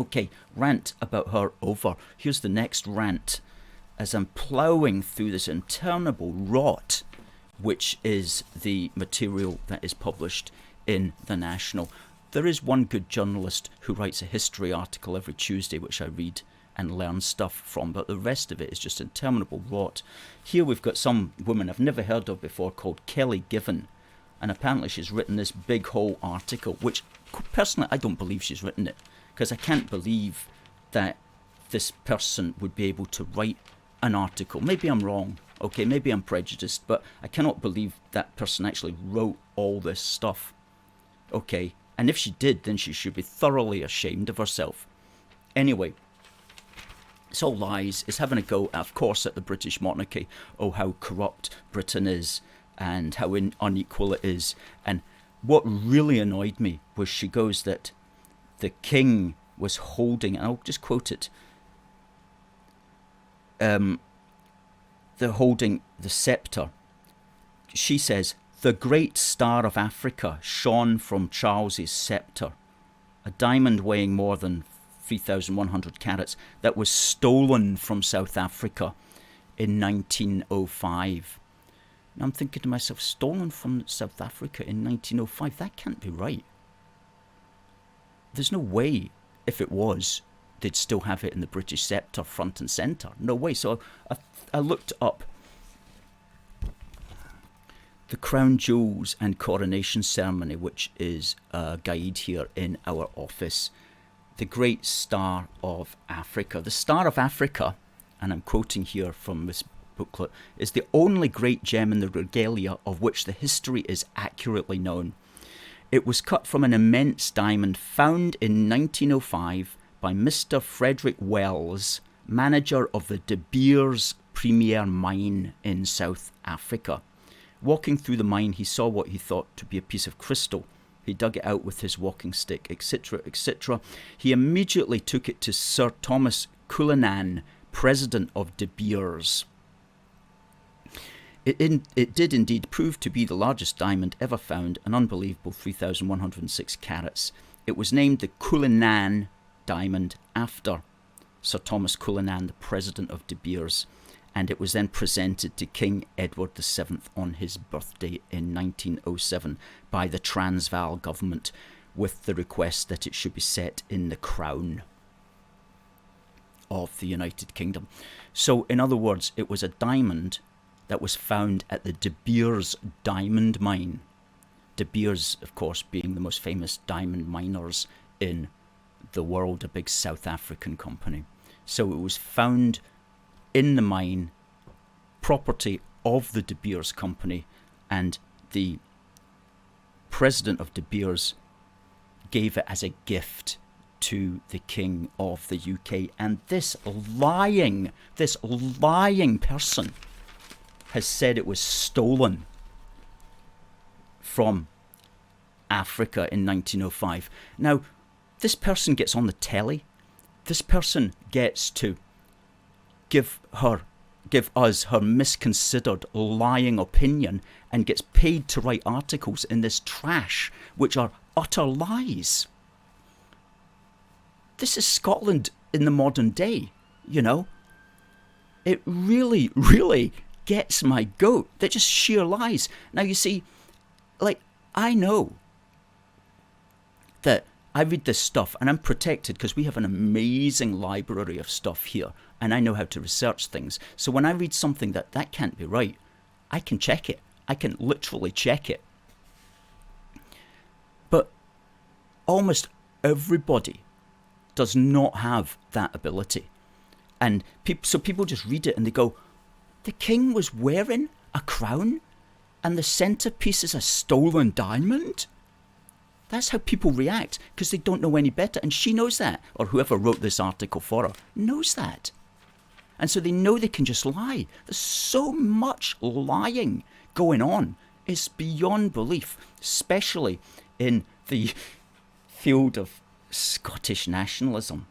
Okay, rant about her over. Here's the next rant as I'm ploughing through this interminable rot, which is the material that is published in The National. There is one good journalist who writes a history article every Tuesday, which I read and learn stuff from, but the rest of it is just interminable rot. Here we've got some woman I've never heard of before called Kelly Given, and apparently she's written this big whole article, which personally I don't believe she's written it, because I can't believe that this person would be able to write an article. Maybe I'm wrong, okay, maybe I'm prejudiced, but I cannot believe that person actually wrote all this stuff, okay, and if she did, then she should be thoroughly ashamed of herself. Anyway, it's all lies. It's having a go, of course, at the British monarchy. Oh, how corrupt Britain is and how unequal it is. And what really annoyed me was she goes that the king was holding, and I'll just quote it, they're holding the scepter. She says, "The great star of Africa shone from Charles's scepter, a diamond weighing more than 3,100 carats that was stolen from South Africa in 1905. And I'm thinking to myself, stolen from South Africa in 1905? That can't be right. There's no way, if it was, they'd still have it in the British sceptre front and centre. No way. So I looked up the Crown Jewels and Coronation Ceremony, which is a guide here in our office. The Great Star of Africa. The Star of Africa, and I'm quoting here from this booklet, is the only great gem in the regalia of which the history is accurately known. It was cut from an immense diamond found in 1905 by Mr. Frederick Wells, manager of the De Beers Premier Mine in South Africa. Walking through the mine, he saw what he thought to be a piece of crystal. He dug it out with his walking stick, etc., etc. He immediately took it to Sir Thomas Cullinan, president of De Beers. It did indeed prove to be the largest diamond ever found, an unbelievable 3,106 carats. It was named the Cullinan diamond after Sir Thomas Cullinan, the president of De Beers, and it was then presented to King Edward VII on his birthday in 1907 by the Transvaal government, with the request that it should be set in the crown of the United Kingdom. So, in other words, it was a diamond that was found at the De Beers diamond mine. De Beers, of course, being the most famous diamond miners in the world, a big South African company. So it was found in the mine, property of the De Beers company, and the president of De Beers gave it as a gift to the King of the UK. And this lying person has said it was stolen from Africa in 1905. Now, this person gets on the telly. This person gets to give us her misconsidered lying opinion and gets paid to write articles in this trash, which are utter lies. This is Scotland in the modern day, you know. It really, really gets my goat. They're just sheer lies. Now, you see, like, I know that I read this stuff and I'm protected because we have an amazing library of stuff here and I know how to research things. So when I read something that can't be right, I can check it. I can literally check it. But almost everybody does not have that ability. And so people just read it and they go, the king was wearing a crown and the centerpiece is a stolen diamond? That's how people react because they don't know any better. And she knows that, or whoever wrote this article for her knows that. And so they know they can just lie. There's so much lying going on. It's beyond belief, especially in the field of Scottish nationalism.